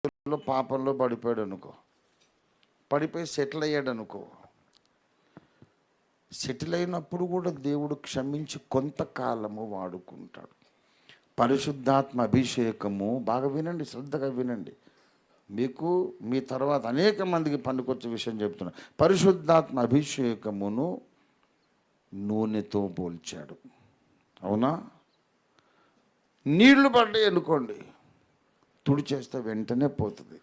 ఏదో పాపంలో పడిపోయాడు అనుకో, పడిపోయి సెటిల్ అయ్యాడు అనుకో, సెటిల్ అయినప్పుడు కూడా దేవుడు క్షమించి కొంతకాలము వాడుకుంటాడు. పరిశుద్ధాత్మ అభిషేకము, బాగా వినండి, శ్రద్ధగా వినండి, మీకు మీ తర్వాత అనేక మందికి పనికొచ్చే విషయం చెప్తున్నా. పరిశుద్ధాత్మ అభిషేకమును నూనెతో పోల్చాడు. అవునా? నీళ్లు పడ్డాయి అనుకోండి, తుడిచేస్తే వెంటనే పోతుంది.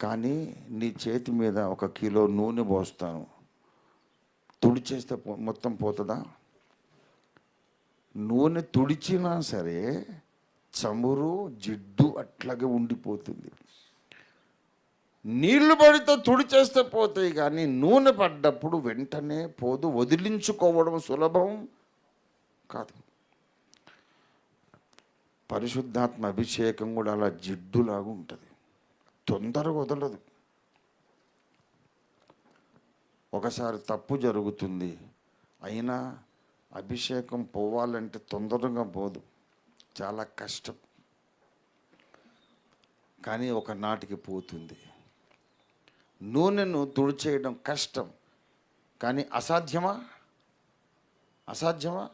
కానీ నీ చేతి మీద 1 కిలో నూనె పోస్తాను, తుడిచేస్తే మొత్తం పోతుందా? నూనె తుడిచినా సరే చమురు జిడ్డు అట్లాగే ఉండిపోతుంది. నీళ్లు పడితే తుడిచేస్తే పోతాయి, కానీ నూనె పడ్డప్పుడు వెంటనే పోదు. వదిలించుకోవడం సులభం కాదు. పరిశుద్ధాత్మ అభిషేకం కూడా అలా జిడ్డులాగా ఉంటుంది, తొందరగా వదలదు. ఒకసారి తప్పు జరుగుతుంది, అయినా అభిషేకం పోవాలంటే తొందరగా పోదు, చాలా కష్టం. కానీ ఒకనాటికి పోతుంది. నూనెను తుడిచేయడం కష్టం, కానీ అసాధ్యమా? అసాధ్యమా?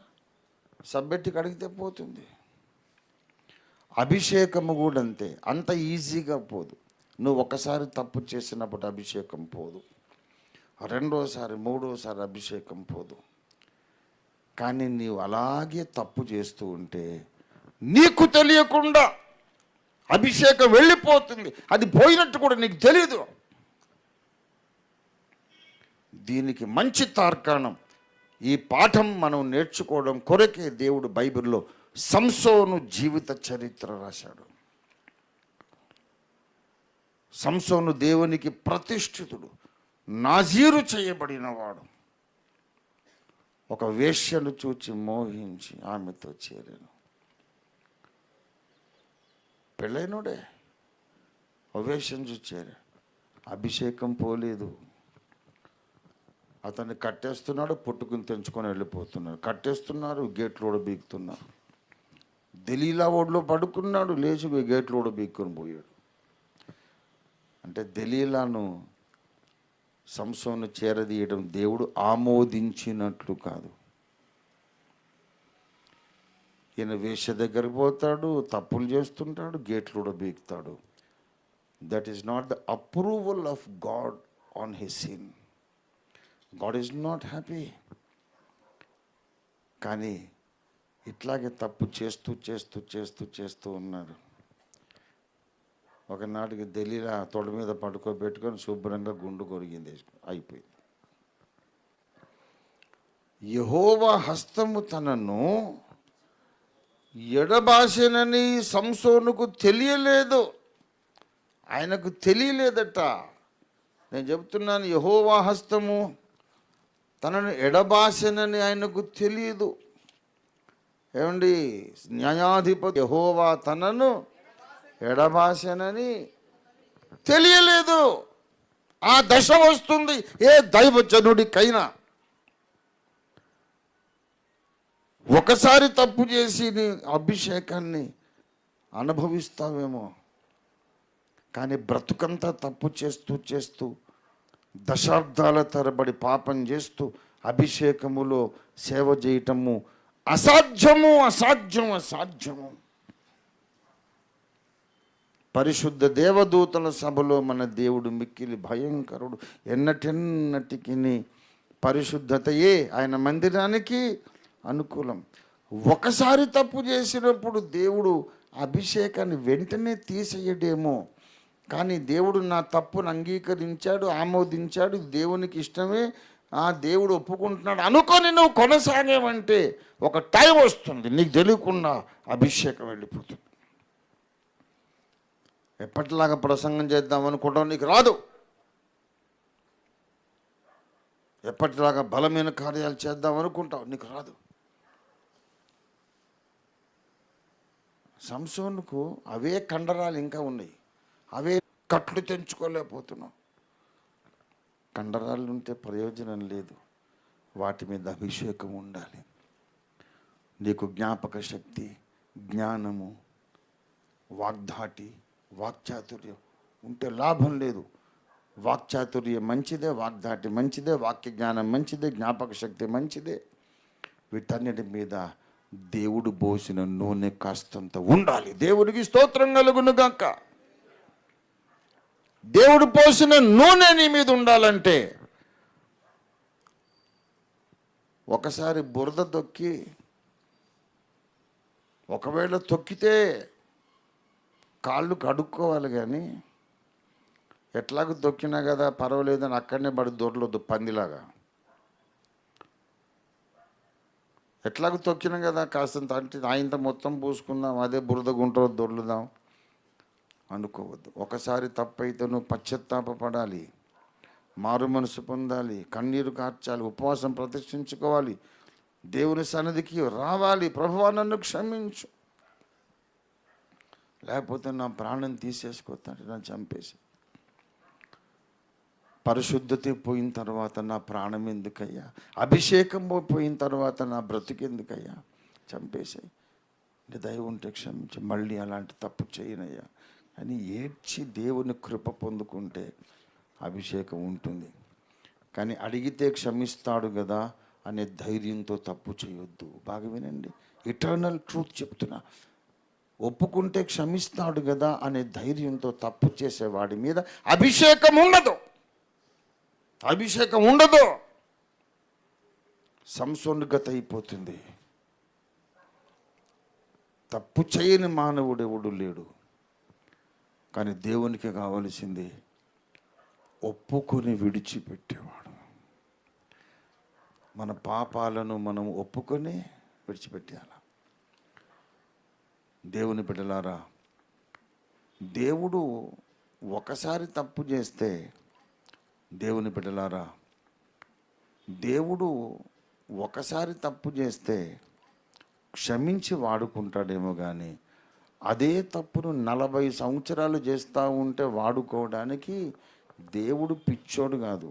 సబ్బెట్టి కడిగితే పోతుంది. అభిషేకము కూడా అంతే, అంత ఈజీగా పోదు. నువ్వు ఒకసారి తప్పు చేసినప్పుడు అభిషేకం పోదు, రెండోసారి మూడోసారి అభిషేకం పోదు. కానీ నీవు అలాగే తప్పు చేస్తూ ఉంటే నీకు తెలియకుండా అభిషేకం వెళ్ళిపోతుంది, అది పోయినట్టు కూడా నీకు తెలియదు. దీనికి మంచి తార్కాణం, ఈ పాఠం మనం నేర్చుకోవడం కొరకే దేవుడు బైబిల్లో సంసోను జీవిత చరిత్ర రాశాడు. సంసోను దేవునికి ప్రతిష్ఠితుడు, నాజీరు చేయబడినవాడు. ఒక వేశ్యను చూచి మోహించి ఆమెతో చేరాను. పెళ్ళైనడే ఒక వేశ్యను చూచి చేరా, అభిషేకం పోలేదు. అతన్ని కట్టేస్తున్నాడు, పుట్టుకుని తెంచుకొని వెళ్ళిపోతున్నాడు. కట్టేస్తున్నారు, గేట్లు కూడా బీకుతున్నారు. దెలీలా ఓడిలో పడుకున్నాడు, లేచి గేట్లు కూడా బీక్కొని పోయాడు. అంటే దెలీలాను సంసోను చేరదీయడం దేవుడు ఆమోదించినట్లు కాదు. ఈయన వేశ్య దగ్గరికి పోతాడు, తప్పులు చేస్తుంటాడు, గేట్లు కూడా బీకుతాడు. That is not the approval of God on his sin. God is not happy. కానీ ఇట్లాగే తప్పు చేస్తూ చేస్తూ చేస్తూ చేస్తూ ఉన్నాడు. ఒకనాటికి దెలీలా తొడ మీద పడుకోబెట్టుకొని శుభ్రంగా గుండు కొరిగింది, అయిపోయింది. యెహోవా హస్తము తనను ఎడబాసెనని సంసోనుకు తెలియలేదు. ఆయనకు తెలియలేదట. నేను చెప్తున్నాను, యెహోవా హస్తము తనను ఎడబాసెనని ఆయనకు తెలియదు. ఏమండి, న్యాయాధిపతి యెహోవా తనను ఎడబాసెనని తెలియలేదు. ఆ దశ వస్తుంది ఏ దైవజనుడికైనా. ఒకసారి తప్పు చేసి నీ అభిషేకాన్ని అనుభవిస్తావేమో, కానీ బ్రతుకంతా తప్పు చేస్తూ చేస్తూ దశాబ్దాల తరబడి పాపం చేస్తూ అభిషేకములో సేవ చేయటము అసాధ్యము, అసాధ్యము, అసాధ్యము. పరిశుద్ధ దేవదూతల సభలో మన దేవుడు మిక్కిలి భయంకరుడు. ఎన్నటెన్నటికి పరిశుద్ధతయే ఆయన మందిరానికి అనుకూలం. ఒకసారి తప్పు చేసినప్పుడు దేవుడు అభిషేకాన్ని వెంటనే తీసేయడేమో, కానీ దేవుడు నా తప్పును అంగీకరించాడు, ఆమోదించాడు, దేవునికి ఇష్టమే, ఆ దేవుడు ఒప్పుకుంటున్నాడు అనుకొని నువ్వు కొనసాగేవంటే ఒక టైం వస్తుంది, నీకు తెలియకుండా అభిషేకం వెళ్ళిపోతుంది. ఎప్పటిలాగా ప్రసంగం చేద్దాం అనుకుంటావు, నీకు రాదు. ఎప్పటిలాగా బలమైన కార్యాలు చేద్దాం అనుకుంటావు, నీకు రాదు. సంసోనుకు అవే కండరాలు ఇంకా ఉన్నాయి, అవే కట్లు తెంచుకోలేకపోతున్నావు. కండరాలు ఉంటే ప్రయోజనం లేదు, వాటి మీద అభిషేకం ఉండాలి. నీకు జ్ఞాపక శక్తి, జ్ఞానము, వాగ్ధాటి, వాక్చాతుర్యం ఉంటే లాభం లేదు. వాక్చాతుర్యం మంచిదే, వాగ్దాటి మంచిదే, వాక్య జ్ఞానం మంచిదే, జ్ఞాపక శక్తి మంచిదే. వీటన్నిటి మీద దేవుడు పోసిన నూనె కాస్తంత ఉండాలి. దేవుడికి స్తోత్రం కలుగును గాక. దేవుడు పోసిన నూనె నీ మీద ఉండాలంటే ఒకసారి బురద తొక్కి, ఒకవేళ తొక్కితే కాళ్ళు కడుక్కోవాలి, కానీ ఎట్లాగో తొక్కినా కదా పర్వాలేదని అక్కడనే పడి దొరలొద్దు పందిలాగా. ఎట్లాగో తొక్కినా కదా కాస్తంత అంటే ఆయంత మొత్తం పూసుకుందాం, అదే బురద గుంటలో దొర్లుదాం అనుకోవద్దు. ఒకసారి తప్పైతే నువ్వు పశ్చాత్తాపడాలి, మారు మనసు పొందాలి, కన్నీరు కార్చాలి, ఉపవాసం ప్రతిష్ఠించుకోవాలి, దేవుని సన్నిధికి రావాలి. ప్రభువా నన్ను క్షమించు, లేకపోతే నా ప్రాణం తీసేసుకోతాడు, నన్ను చంపేసి. పరిశుద్ధత పోయిన తర్వాత నా ప్రాణం ఎందుకయ్యా, అభిషేకం పోయిన తర్వాత నా బ్రతికెందుకయ్యా, చంపేసాయి. నీ దయ ఉంటే క్షమించి, మళ్ళీ అలాంటి తప్పు చేయనయ్యా అని ఏడ్చి దేవుని కృప పొందుకుంటే అభిషేకం ఉంటుంది. కానీ అడిగితే క్షమిస్తాడు కదా అనే ధైర్యంతో తప్పు చేయొద్దు. బాగా వినండి, ఇటర్నల్ ట్రూత్ చెప్తున్నా. ఒప్పుకుంటే క్షమిస్తాడు కదా అనే ధైర్యంతో తప్పు చేసేవాడి మీద అభిషేకం ఉండదు, అభిషేకం ఉండదు. సంసోను గత అయిపోతుంది. తప్పు చేయని మానవుడు ఎవడు లేడు. కానీ దేవునికి కావలసింది ఒప్పుకొని విడిచిపెట్టేవాడు. మన పాపాలను మనం ఒప్పుకొని విడిచిపెట్టేయాలి. దేవుని బిడ్డలారా, దేవుడు ఒకసారి తప్పు చేస్తే, దేవుని బిడ్డలారా, దేవుడు ఒకసారి తప్పు చేస్తే క్షమించి వాడుకుంటాడేమో, కానీ అదే తప్పును 40 సంవత్సరాలు చేస్తూ ఉంటే వాడుకోవడానికి దేవుడు పిచ్చోడు కాదు.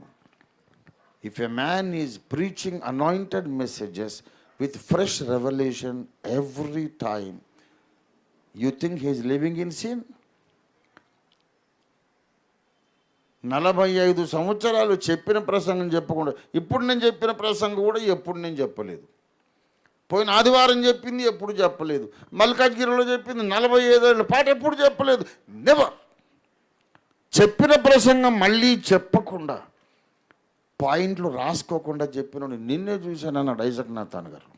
If a man is preaching anointed messages with fresh revolution every time, you think he is living in sin? 45 సంవత్సరాలు చెప్పిన ప్రసంగం చెప్పకుండా, ఇప్పుడు నేను చెప్పిన ప్రసంగం కూడా ఎప్పుడు నేను చెప్పలేదు. పోయిన ఆదివారం చెప్పింది ఎప్పుడు చెప్పలేదు. మల్కాజ్గిరిలో చెప్పింది 45 ఏళ్ళ పాటు ఎప్పుడు చెప్పలేదు. నెవర్. చెప్పిన ప్రసంగం మళ్ళీ చెప్పకుండా, పాయింట్లు రాసుకోకుండా చెప్పిన నిన్నే చూశాను అన్నాడు ఐజక్ నాథాన్ గారు.